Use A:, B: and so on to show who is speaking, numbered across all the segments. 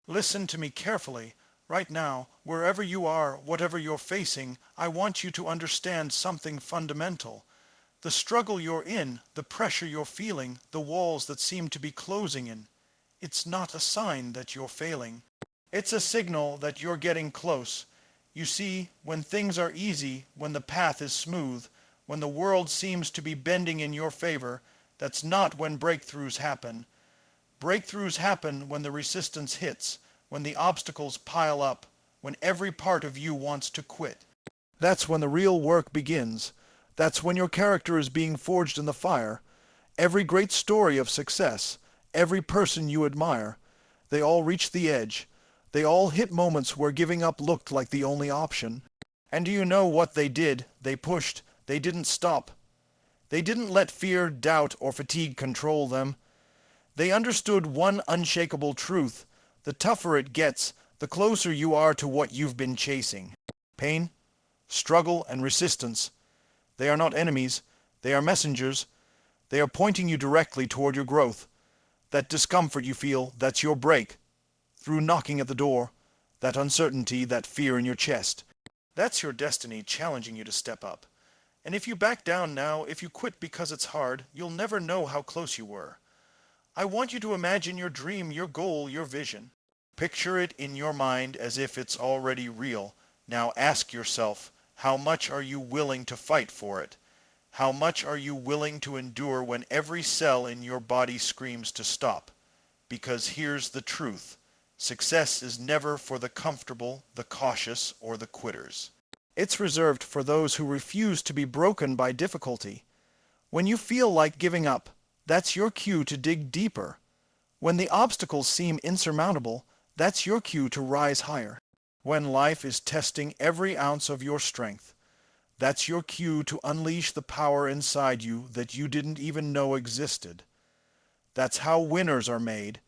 A: Listen to me carefully. Right now, wherever you are, whatever you're facing, I want you to understand something fundamental. The struggle you're in, the pressure you're feeling, the walls that seem to be closing in, it's not a sign that you're failing. It's a signal that you're getting close. You see, when things are easy, when the path is smooth, when the world seems to be bending in your favor, that's not when breakthroughs happen. Breakthroughs happen when the resistance hits, when the obstacles pile up, when every part of you wants to quit. That's when the real work begins. That's when your character is being forged in the fire. Every great story of success, every person you admire, they all reach the edge. They all hit moments where giving up looked like the only option. And do you know what they did? They pushed. They didn't stop. They didn't let fear, doubt, or fatigue control them. They understood one unshakable truth. The tougher it gets, the closer you are to what you've been chasing. Pain, struggle, and resistance, they are not enemies. They are messengers. They are pointing you directly toward your growth. That discomfort you feel, that's your break. Through knocking at the door, that uncertainty, that fear in your chest. That's your destiny challenging you to step up. And if you back down now, if you quit because it's hard, you'll never know how close you were. I want you to imagine your dream, your goal, your vision. Picture it in your mind as if it's already real. Now ask yourself, how much are you willing to fight for it? How much are you willing to endure when every cell in your body screams to stop? Because here's the truth. Success is never for the comfortable, the cautious, or the quitters. It's reserved for those who refuse to be broken by difficulty. When you feel like giving up, that's your cue to dig deeper. When the obstacles seem insurmountable, that's your cue to rise higher. When life is testing every ounce of your strength, that's your cue to unleash the power inside you that you didn't even know existed. That's how winners are made.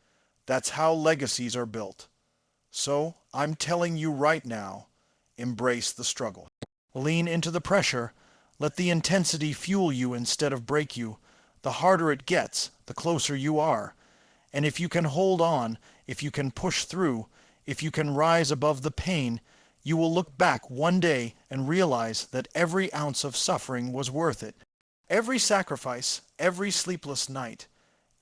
A: That's how legacies are built. So, I'm telling you right now, embrace the struggle. Lean into the pressure. Let the intensity fuel you instead of break you. The harder it gets, the closer you are. And if you can hold on, if you can push through, if you can rise above the pain, you will look back one day and realize that every ounce of suffering was worth it. Every sacrifice, every sleepless night,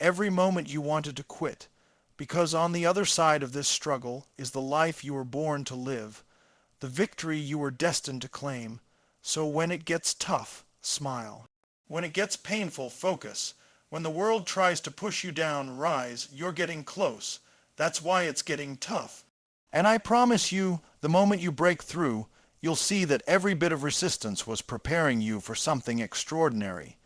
A: every moment you wanted to quit, because on the other side of this struggle is the life you were born to live, the victory you were destined to claim. So when it gets tough, smile. When it gets painful, focus. When the world tries to push you down, rise. You're getting close. That's why it's getting tough. And I promise you, the moment you break through, you'll see that every bit of resistance was preparing you for something extraordinary.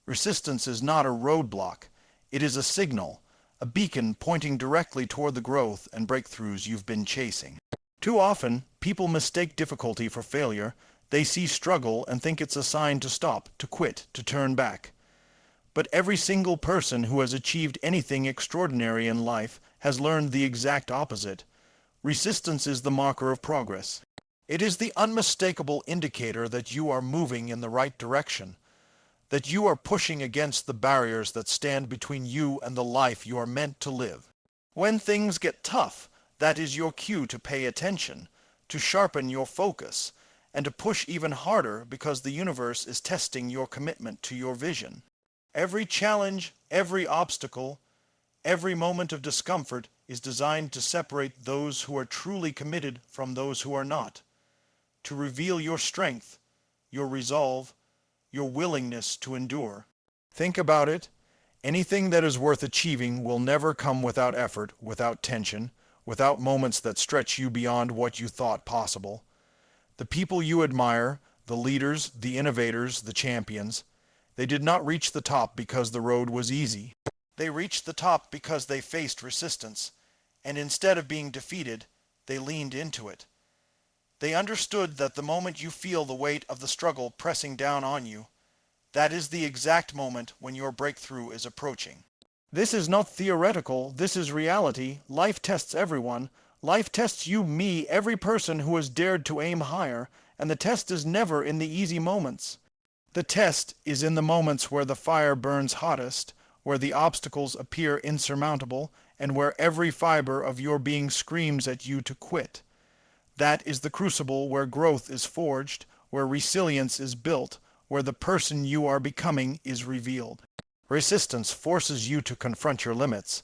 A: Resistance is not a roadblock. It is a signal, a beacon pointing directly toward the growth and breakthroughs you've been chasing. Too often, people mistake difficulty for failure. They see struggle and think it's a sign to stop, to quit, to turn back. But every single person who has achieved anything extraordinary in life has learned the exact opposite. Resistance is the marker of progress. It is the unmistakable indicator that you are moving in the right direction, that you are pushing against the barriers that stand between you and the life you are meant to live. When things get tough, that is your cue to pay attention, to sharpen your focus, and to push even harder because the universe is testing your commitment to your vision. Every challenge, every obstacle, every moment of discomfort is designed to separate those who are truly committed from those who are not, to reveal your strength, your resolve, your willingness to endure. Think about it. Anything that is worth achieving will never come without effort, without tension, without moments that stretch you beyond what you thought possible. The people you admire, the leaders, the innovators, the champions, they did not reach the top because the road was easy. They reached the top because they faced resistance, and instead of being defeated, they leaned into it. They understood that the moment you feel the weight of the struggle pressing down on you, that is the exact moment when your breakthrough is approaching. This is not theoretical, this is reality. Life tests everyone. Life tests you, me, every person who has dared to aim higher, and the test is never in the easy moments. The test is in the moments where the fire burns hottest, where the obstacles appear insurmountable, and where every fiber of your being screams at you to quit. That is the crucible where growth is forged, where resilience is built, where the person you are becoming is revealed. Resistance forces you to confront your limits.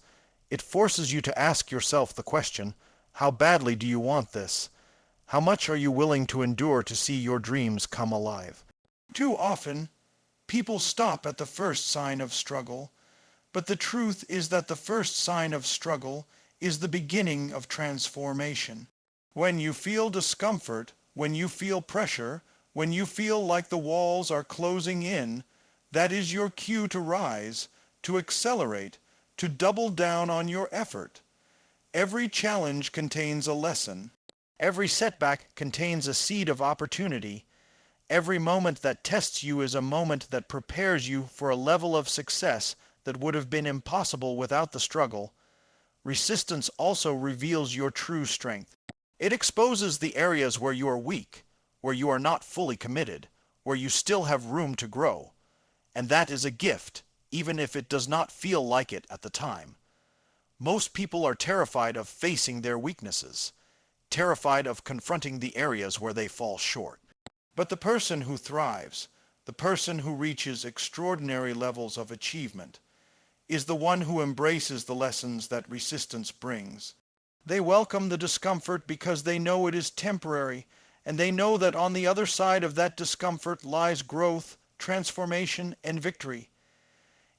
A: It forces you to ask yourself the question, how badly do you want this? How much are you willing to endure to see your dreams come alive? Too often, people stop at the first sign of struggle, but the truth is that the first sign of struggle is the beginning of transformation. When you feel discomfort, when you feel pressure, when you feel like the walls are closing in, that is your cue to rise, to accelerate, to double down on your effort. Every challenge contains a lesson. Every setback contains a seed of opportunity. Every moment that tests you is a moment that prepares you for a level of success that would have been impossible without the struggle. Resistance also reveals your true strength. It exposes the areas where you are weak, where you are not fully committed, where you still have room to grow. And that is a gift, even if it does not feel like it at the time. Most people are terrified of facing their weaknesses, terrified of confronting the areas where they fall short. But the person who thrives, the person who reaches extraordinary levels of achievement, is the one who embraces the lessons that resistance brings. They welcome the discomfort because they know it is temporary, and they know that on the other side of that discomfort lies growth, transformation, and victory.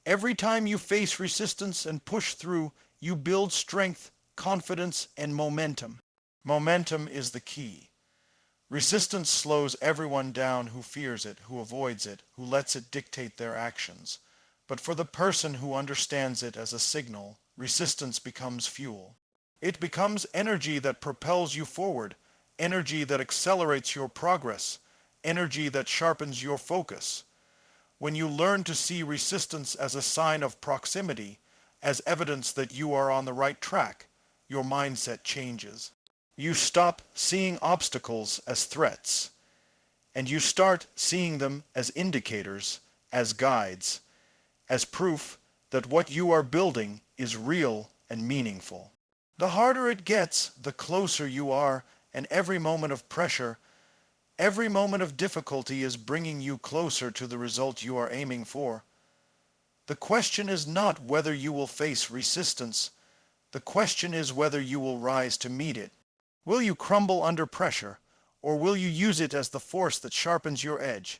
A: Every time you face resistance and push through, you build strength, confidence, and momentum. Momentum is the key. Resistance slows everyone down who fears it, who avoids it, who lets it dictate their actions. But for the person who understands it as a signal, resistance becomes fuel. It becomes energy that propels you forward, energy that accelerates your progress, energy that sharpens your focus. When you learn to see resistance as a sign of proximity, as evidence that you are on the right track, your mindset changes. You stop seeing obstacles as threats, and you start seeing them as indicators, as guides, as proof that what you are building is real and meaningful. The harder it gets, the closer you are, and every moment of pressure, every moment of difficulty is bringing you closer to the result you are aiming for. The question is not whether you will face resistance. The question is whether you will rise to meet it. Will you crumble under pressure, or will you use it as the force that sharpens your edge?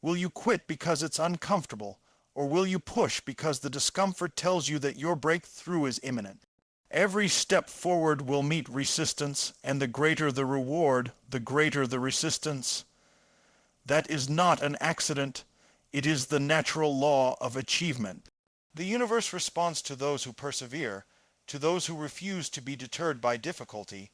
A: Will you quit because it's uncomfortable, or will you push because the discomfort tells you that your breakthrough is imminent? Every step forward will meet resistance, and the greater the reward, the greater the resistance. That is not an accident. It is the natural law of achievement. The universe responds to those who persevere, to those who refuse to be deterred by difficulty,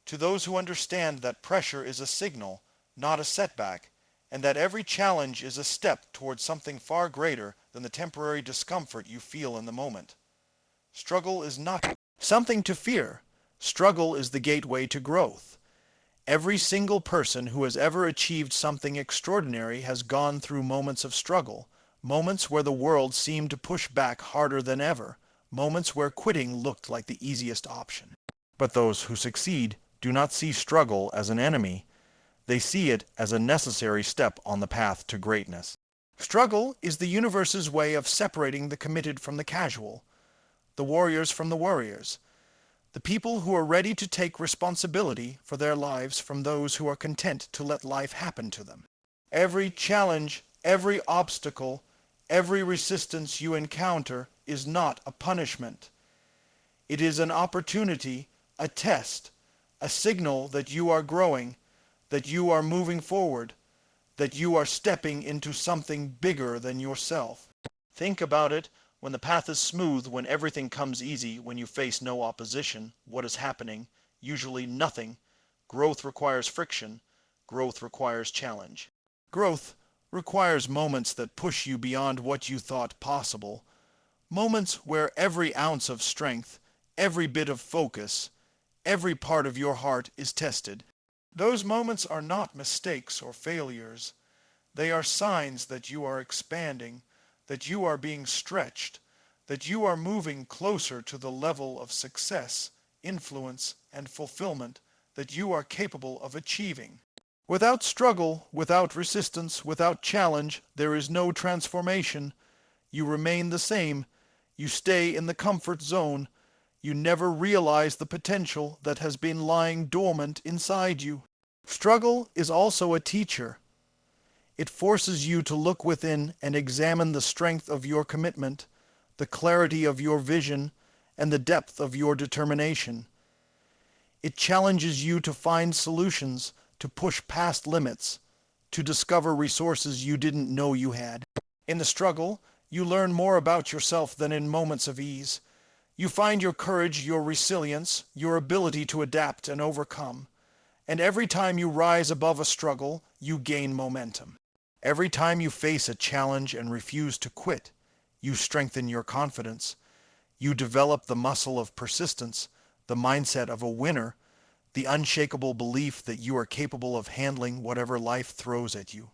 A: to those who understand that pressure is a signal, not a setback, and that every challenge is a step towards something far greater than the temporary discomfort you feel in the moment. Struggle is not something to fear. Struggle is the gateway to growth. Every single person who has ever achieved something extraordinary has gone through moments of struggle, moments where the world seemed to push back harder than ever, moments where quitting looked like the easiest option. But those who succeed do not see struggle as an enemy. They see it as a necessary step on the path to greatness. Struggle is the universe's way of separating the committed from the casual, the warriors from the warriors, the people who are ready to take responsibility for their lives from those who are content to let life happen to them. Every challenge, every obstacle, every resistance you encounter is not a punishment. It is an opportunity, a test, a signal that you are growing, that you are moving forward, that you are stepping into something bigger than yourself. Think about it. When the path is smooth, when everything comes easy, when you face no opposition, what is happening? Usually nothing. Growth requires friction. Growth requires challenge. Growth requires moments that push you beyond what you thought possible. Moments where every ounce of strength, every bit of focus, every part of your heart is tested. Those moments are not mistakes or failures. They are signs that you are expanding, that you are being stretched, that you are moving closer to the level of success, influence, and fulfillment that you are capable of achieving. Without struggle, without resistance, without challenge, there is no transformation. You remain the same. You stay in the comfort zone. You never realize the potential that has been lying dormant inside you. Struggle is also a teacher. It forces you to look within and examine the strength of your commitment, the clarity of your vision, and the depth of your determination. It challenges you to find solutions, to push past limits, to discover resources you didn't know you had. In the struggle, you learn more about yourself than in moments of ease. You find your courage, your resilience, your ability to adapt and overcome. And every time you rise above a struggle, you gain momentum. Every time you face a challenge and refuse to quit, you strengthen your confidence. You develop the muscle of persistence, the mindset of a winner, the unshakable belief that you are capable of handling whatever life throws at you.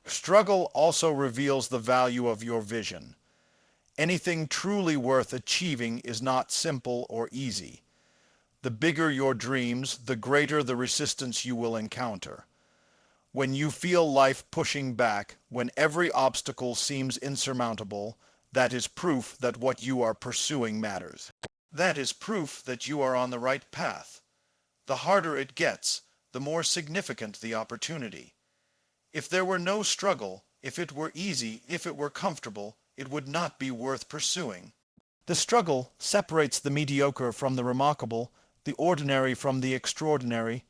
A: Struggle also reveals the value of your vision. Anything truly worth achieving is not simple or easy. The bigger your dreams, the greater the resistance you will encounter. When you feel life pushing back, when every obstacle seems insurmountable, that is proof that what you are pursuing matters. That is proof that you are on the right path. The harder it gets, the more significant the opportunity. If there were no struggle, if it were easy, if it were comfortable, it would not be worth pursuing. The struggle separates the mediocre from the remarkable, the ordinary from the extraordinary,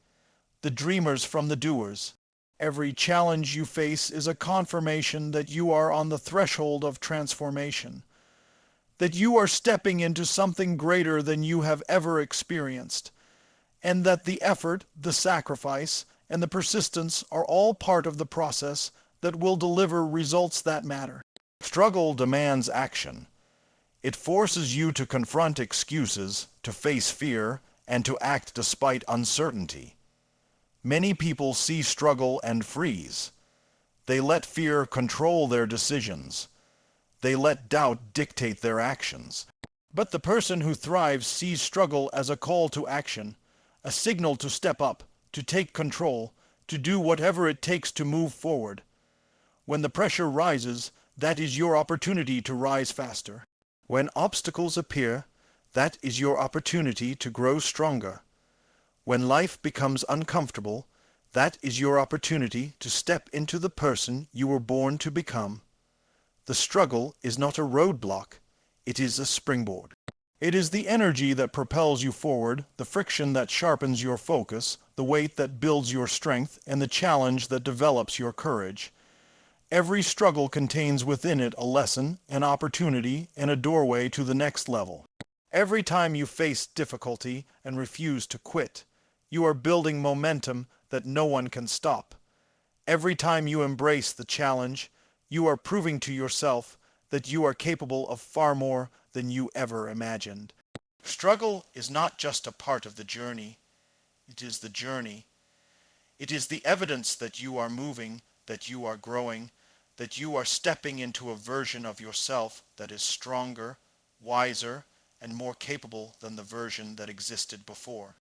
A: the dreamers from the doers. Every challenge you face is a confirmation that you are on the threshold of transformation, that you are stepping into something greater than you have ever experienced, and that the effort, the sacrifice, and the persistence are all part of the process that will deliver results that matter. Struggle demands action. It forces you to confront excuses, to face fear, and to act despite uncertainty. Many people see struggle and freeze. They let fear control their decisions. They let doubt dictate their actions. But the person who thrives sees struggle as a call to action, a signal to step up, to take control, to do whatever it takes to move forward. When the pressure rises, that is your opportunity to rise faster. When obstacles appear, that is your opportunity to grow stronger. When life becomes uncomfortable, that is your opportunity to step into the person you were born to become. The struggle is not a roadblock, it is a springboard. It is the energy that propels you forward, the friction that sharpens your focus, the weight that builds your strength, and the challenge that develops your courage. Every struggle contains within it a lesson, an opportunity, and a doorway to the next level. Every time you face difficulty and refuse to quit, you are building momentum that no one can stop. Every time you embrace the challenge, you are proving to yourself that you are capable of far more than you ever imagined. Struggle is not just a part of the journey, it is the journey. It is the evidence that you are moving, that you are growing, that you are stepping into a version of yourself that is stronger, wiser, and more capable than the version that existed before.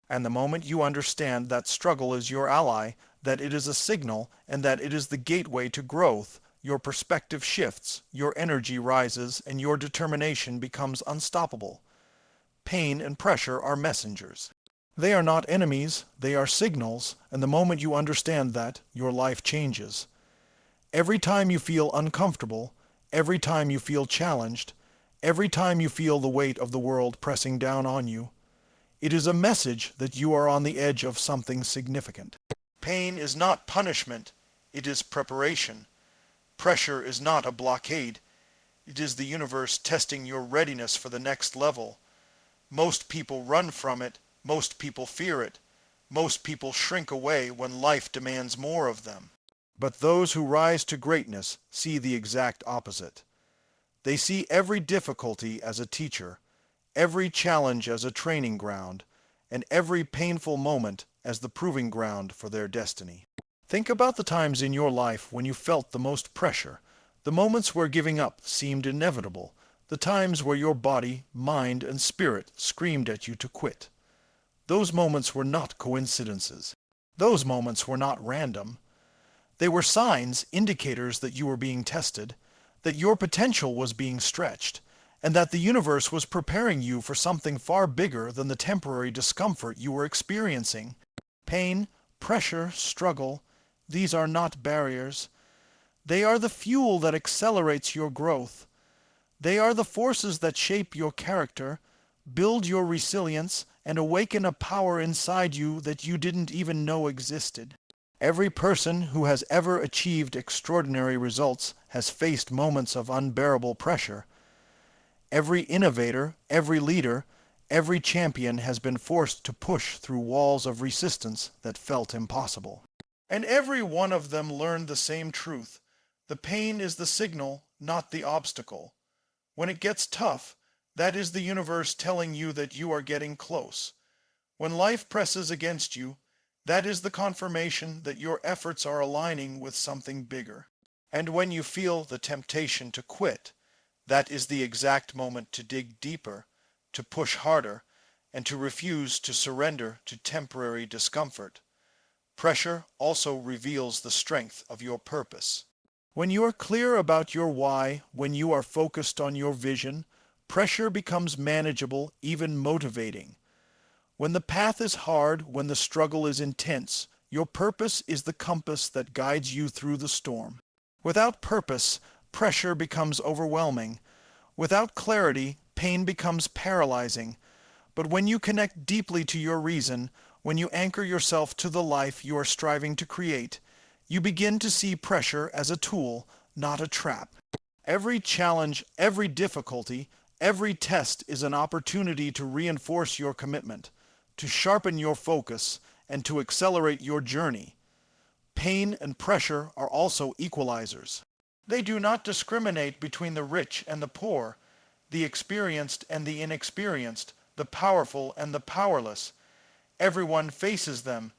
A: And the moment you understand that struggle is your ally, that it is a signal, and that it is the gateway to growth, your perspective shifts, your energy rises, and your determination becomes unstoppable. Pain and pressure are messengers. They are not enemies, they are signals, and the moment you understand that, your life changes. Every time you feel uncomfortable, every time you feel challenged, every time you feel the weight of the world pressing down on you, it is a message that you are on the edge of something significant. Pain is not punishment, it is preparation. Pressure is not a blockade, it is the universe testing your readiness for the next level. Most people run from it, most people fear it, most people shrink away when life demands more of them. But those who rise to greatness see the exact opposite. They see every difficulty as a teacher, every challenge as a training ground, and every painful moment as the proving ground for their destiny. Think about the times in your life when you felt the most pressure, the moments where giving up seemed inevitable, the times where your body, mind, and spirit screamed at you to quit. Those moments were not coincidences. Those moments were not random. They were signs, indicators that you were being tested, that your potential was being stretched, and that the universe was preparing you for something far bigger than the temporary discomfort you were experiencing. Pain, pressure, struggle, these are not barriers. They are the fuel that accelerates your growth. They are the forces that shape your character, build your resilience, and awaken a power inside you that you didn't even know existed. Every person who has ever achieved extraordinary results has faced moments of unbearable pressure. Every innovator, every leader, every champion has been forced to push through walls of resistance that felt impossible. And every one of them learned the same truth. The pain is the signal, not the obstacle. When it gets tough, that is the universe telling you that you are getting close. When life presses against you, that is the confirmation that your efforts are aligning with something bigger. And when you feel the temptation to quit, that is the exact moment to dig deeper, to push harder, and to refuse to surrender to temporary discomfort. Pressure also reveals the strength of your purpose. When you are clear about your why, when you are focused on your vision, pressure becomes manageable, even motivating. When the path is hard, when the struggle is intense, your purpose is the compass that guides you through the storm. Without purpose, pressure becomes overwhelming. Without clarity, pain becomes paralyzing. But when you connect deeply to your reason, when you anchor yourself to the life you are striving to create, you begin to see pressure as a tool, not a trap. Every challenge, every difficulty, every test is an opportunity to reinforce your commitment, to sharpen your focus, and to accelerate your journey. Pain and pressure are also equalizers. They do not discriminate between the rich and the poor, the experienced and the inexperienced, the powerful and the powerless. Everyone faces them.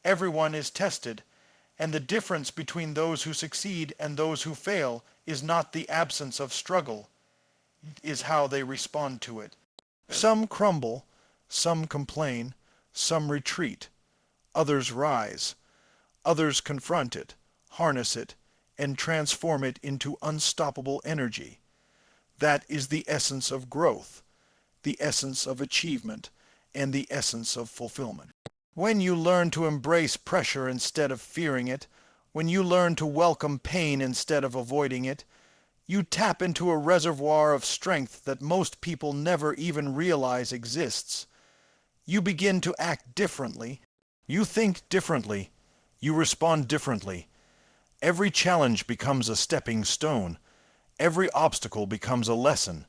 A: Everyone is tested. And the difference between those who succeed and those who fail is not the absence of struggle. It is how they respond to it. Some crumble, some complain, some retreat. Others rise. Others confront it, harness it, and transform it into unstoppable energy. That is the essence of growth, the essence of achievement, and the essence of fulfillment. When you learn to embrace pressure instead of fearing it, when you learn to welcome pain instead of avoiding it, you tap into a reservoir of strength that most people never even realize exists. You begin to act differently. You think differently. You respond differently. Every challenge becomes a stepping stone. Every obstacle becomes a lesson.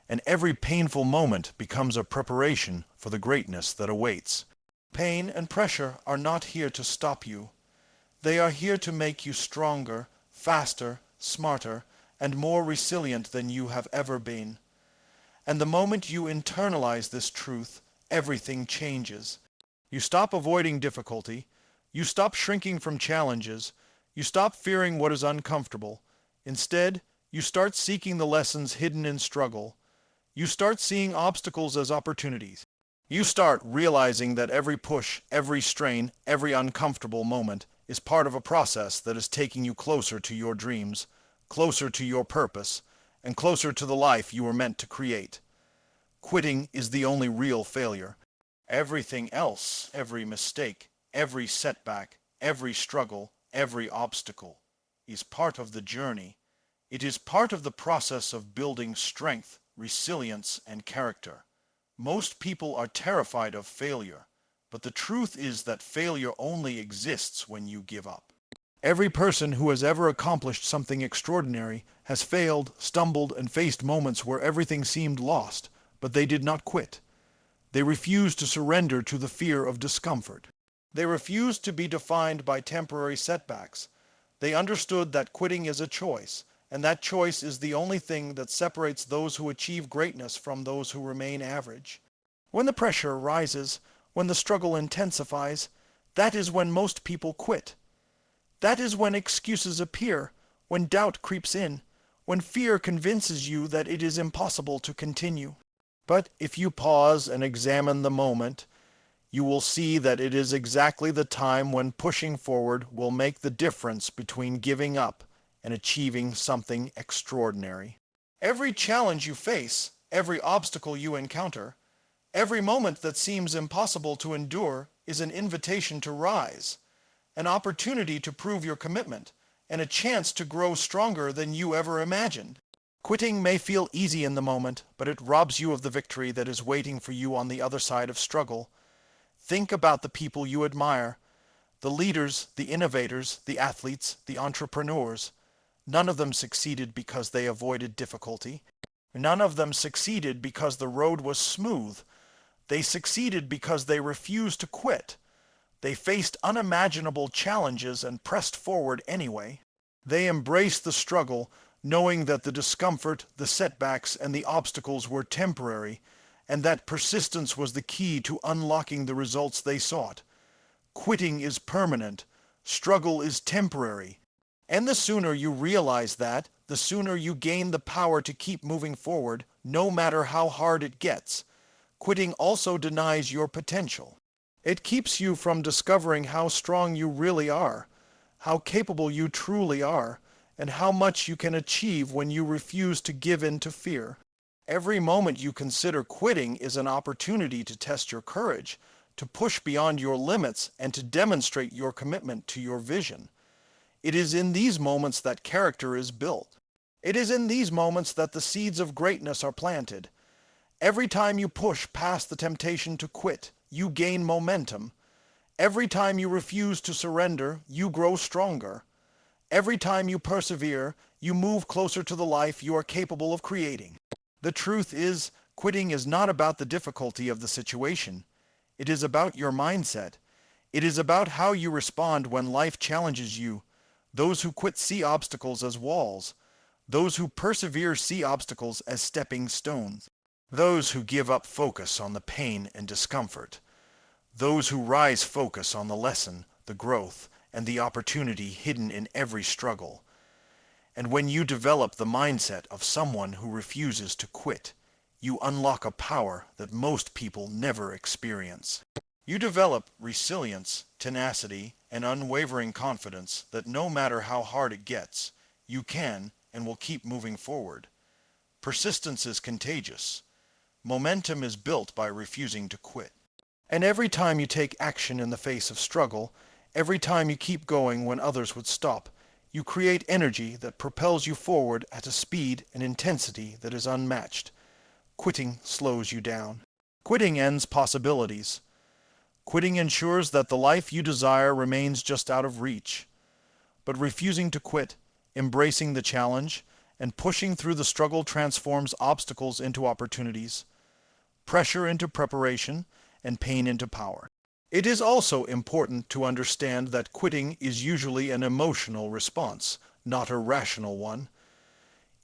A: And every painful moment becomes a preparation for the greatness that awaits. Pain and pressure are not here to stop you. They are here to make you stronger, faster, smarter, and more resilient than you have ever been. And the moment you internalize this truth, everything changes. You stop avoiding difficulty. You stop shrinking from challenges. You stop fearing what is uncomfortable. Instead, you start seeking the lessons hidden in struggle. You start seeing obstacles as opportunities. You start realizing that every push, every strain, every uncomfortable moment is part of a process that is taking you closer to your dreams, closer to your purpose, and closer to the life you were meant to create. Quitting is the only real failure. Everything else, every mistake, every setback, every struggle, every obstacle, is part of the journey. It is part of the process of building strength, resilience, and character. Most people are terrified of failure, but the truth is that failure only exists when you give up. Every person who has ever accomplished something extraordinary has failed, stumbled, and faced moments where everything seemed lost, but they did not quit. They refused to surrender to the fear of discomfort. They refused to be defined by temporary setbacks. They understood that quitting is a choice, and that choice is the only thing that separates those who achieve greatness from those who remain average. When the pressure rises, when the struggle intensifies, that is when most people quit. That is when excuses appear, when doubt creeps in, when fear convinces you that it is impossible to continue. But if you pause and examine the moment, you will see that it is exactly the time when pushing forward will make the difference between giving up and achieving something extraordinary. Every challenge you face, every obstacle you encounter, every moment that seems impossible to endure is an invitation to rise, an opportunity to prove your commitment, and a chance to grow stronger than you ever imagined. Quitting may feel easy in the moment, but it robs you of the victory that is waiting for you on the other side of struggle. Think about the people you admire, the leaders, the innovators, the athletes, the entrepreneurs. None of them succeeded because they avoided difficulty. None of them succeeded because the road was smooth. They succeeded because they refused to quit. They faced unimaginable challenges and pressed forward anyway. They embraced the struggle, knowing that the discomfort, the setbacks, and the obstacles were temporary, and that persistence was the key to unlocking the results they sought. Quitting is permanent. Struggle is temporary. And the sooner you realize that, the sooner you gain the power to keep moving forward, no matter how hard it gets. Quitting also denies your potential. It keeps you from discovering how strong you really are, how capable you truly are, and how much you can achieve when you refuse to give in to fear. Every moment you consider quitting is an opportunity to test your courage, to push beyond your limits, and to demonstrate your commitment to your vision. It is in these moments that character is built. It is in these moments that the seeds of greatness are planted. Every time you push past the temptation to quit, you gain momentum. Every time you refuse to surrender, you grow stronger. Every time you persevere, you move closer to the life you are capable of creating. The truth is, quitting is not about the difficulty of the situation. It is about your mindset. It is about how you respond when life challenges you. Those who quit see obstacles as walls. Those who persevere see obstacles as stepping stones. Those who give up focus on the pain and discomfort. Those who rise focus on the lesson, the growth, and the opportunity hidden in every struggle. And when you develop the mindset of someone who refuses to quit, you unlock a power that most people never experience. You develop resilience, tenacity, and unwavering confidence that no matter how hard it gets, you can and will keep moving forward. Persistence is contagious. Momentum is built by refusing to quit. And every time you take action in the face of struggle, every time you keep going when others would stop, you create energy that propels you forward at a speed and intensity that is unmatched. Quitting slows you down. Quitting ends possibilities. Quitting ensures that the life you desire remains just out of reach. But refusing to quit, embracing the challenge, and pushing through the struggle transforms obstacles into opportunities, pressure into preparation, and pain into power. It is also important to understand that quitting is usually an emotional response, not a rational one.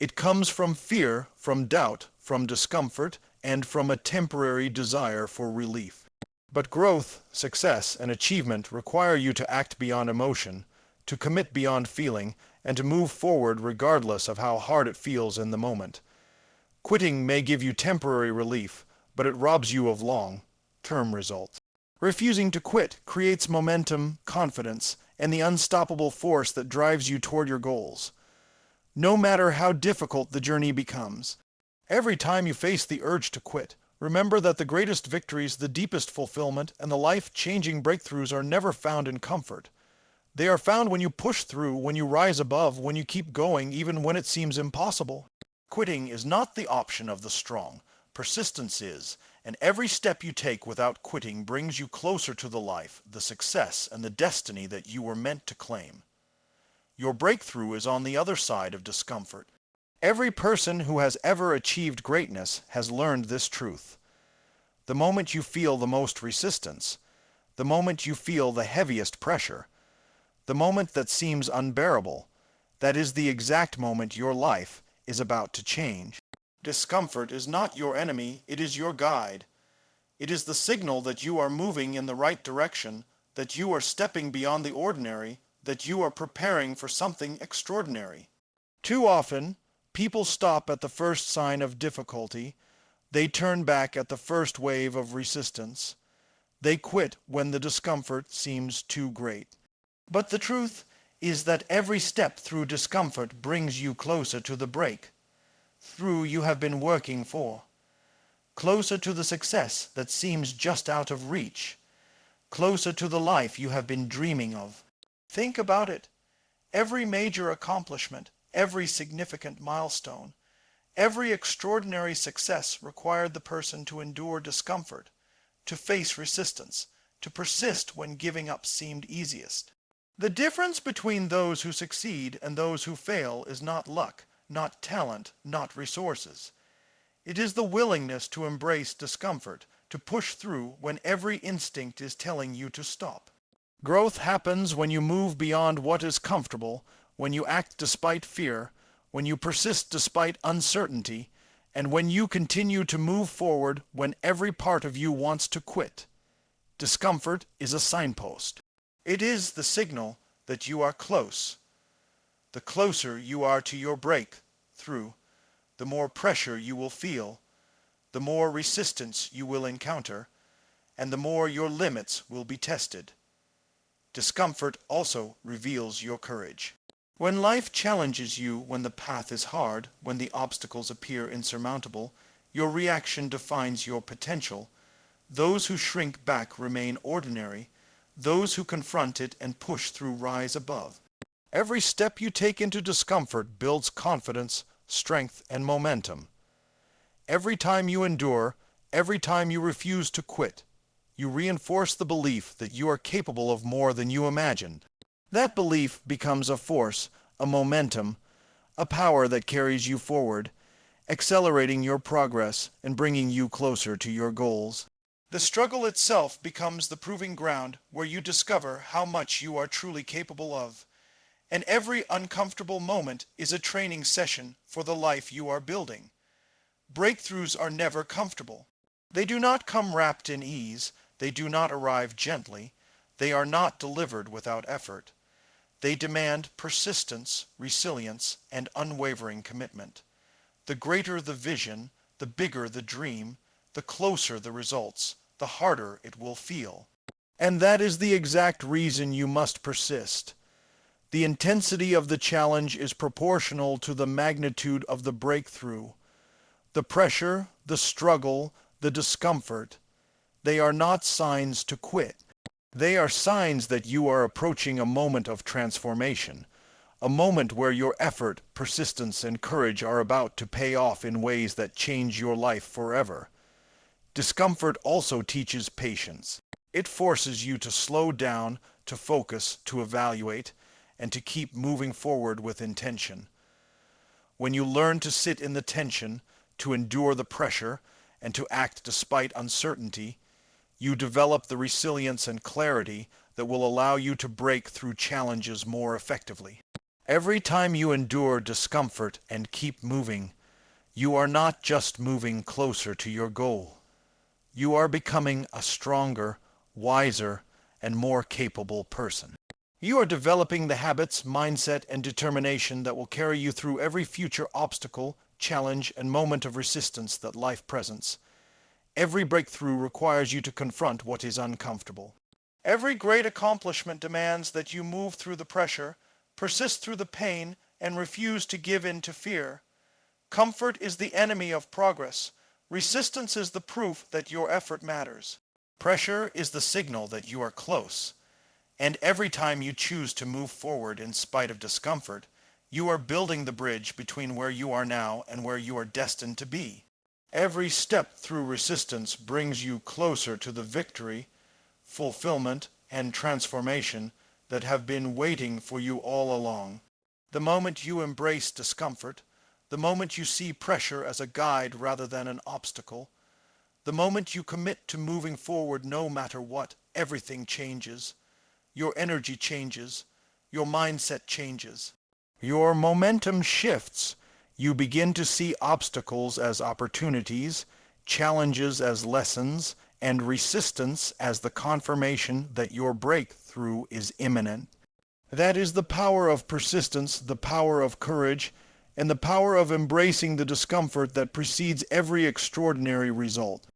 A: It comes from fear, from doubt, from discomfort, and from a temporary desire for relief. But growth, success, and achievement require you to act beyond emotion, to commit beyond feeling, and to move forward regardless of how hard it feels in the moment. Quitting may give you temporary relief, but it robs you of long-term results. Refusing to quit creates momentum, confidence, and the unstoppable force that drives you toward your goals. No matter how difficult the journey becomes, every time you face the urge to quit, remember that the greatest victories, the deepest fulfillment, and the life-changing breakthroughs are never found in comfort. They are found when you push through, when you rise above, when you keep going, even when it seems impossible. Quitting is not the option of the strong. Persistence is, and every step you take without quitting brings you closer to the life, the success, and the destiny that you were meant to claim. Your breakthrough is on the other side of discomfort. Every person who has ever achieved greatness has learned this truth. The moment you feel the most resistance, the moment you feel the heaviest pressure, the moment that seems unbearable, that is the exact moment your life is about to change. Discomfort is not your enemy, it is your guide. It is the signal that you are moving in the right direction, that you are stepping beyond the ordinary, that you are preparing for something extraordinary. Too often, People stop at the first sign of difficulty. They turn back at the first wave of resistance. They quit when the discomfort seems too great. But the truth is that every step through discomfort brings you closer to the break, through you have been working for, closer to the success that seems just out of reach, closer to the life you have been dreaming of. Think about it. Every major accomplishment, every significant milestone, every extraordinary success required the person to endure discomfort, to face resistance, to persist when giving up seemed easiest. The difference between those who succeed and those who fail is not luck, not talent, not resources. It is the willingness to embrace discomfort, to push through when every instinct is telling you to stop. Growth happens when you move beyond what is comfortable, when you act despite fear, when you persist despite uncertainty, and when you continue to move forward when every part of you wants to quit. Discomfort is a signpost. It is the signal that you are close. The closer you are to your breakthrough, the more pressure you will feel, the more resistance you will encounter, and the more your limits will be tested. Discomfort also reveals your courage. When life challenges you, when the path is hard, when the obstacles appear insurmountable, your reaction defines your potential. Those who shrink back remain ordinary. Those who confront it and push through rise above. Every step you take into discomfort builds confidence, strength, and momentum. Every time you endure, every time you refuse to quit, you reinforce the belief that you are capable of more than you imagined. That belief becomes a force, a momentum, a power that carries you forward, accelerating your progress and bringing you closer to your goals. The struggle itself becomes the proving ground where you discover how much you are truly capable of. And every uncomfortable moment is a training session for the life you are building. Breakthroughs are never comfortable. They do not come wrapped in ease. They do not arrive gently. They are not delivered without effort. They demand persistence, resilience, and unwavering commitment. The greater the vision, the bigger the dream, the closer the results, the harder it will feel. And that is the exact reason you must persist. The intensity of the challenge is proportional to the magnitude of the breakthrough. The pressure, the struggle, the discomfort, they are not signs to quit. They are signs that you are approaching a moment of transformation, a moment where your effort, persistence, and courage are about to pay off in ways that change your life forever. Discomfort also teaches patience. It forces you to slow down, to focus, to evaluate, and to keep moving forward with intention. When you learn to sit in the tension, to endure the pressure, and to act despite uncertainty, you develop the resilience and clarity that will allow you to break through challenges more effectively. Every time you endure discomfort and keep moving, you are not just moving closer to your goal. You are becoming a stronger, wiser, and more capable person. You are developing the habits, mindset, and determination that will carry you through every future obstacle, challenge, and moment of resistance that life presents. Every breakthrough requires you to confront what is uncomfortable. Every great accomplishment demands that you move through the pressure, persist through the pain, and refuse to give in to fear. Comfort is the enemy of progress. Resistance is the proof that your effort matters. Pressure is the signal that you are close. And every time you choose to move forward in spite of discomfort, you are building the bridge between where you are now and where you are destined to be. Every step through resistance brings you closer to the victory, fulfillment, and transformation that have been waiting for you all along. The moment you embrace discomfort, the moment you see pressure as a guide rather than an obstacle, the moment you commit to moving forward no matter what, everything changes. Your energy changes. Your mindset changes. Your momentum shifts. You begin to see obstacles as opportunities, challenges as lessons, and resistance as the confirmation that your breakthrough is imminent. That is the power of persistence, the power of courage, and the power of embracing the discomfort that precedes every extraordinary result.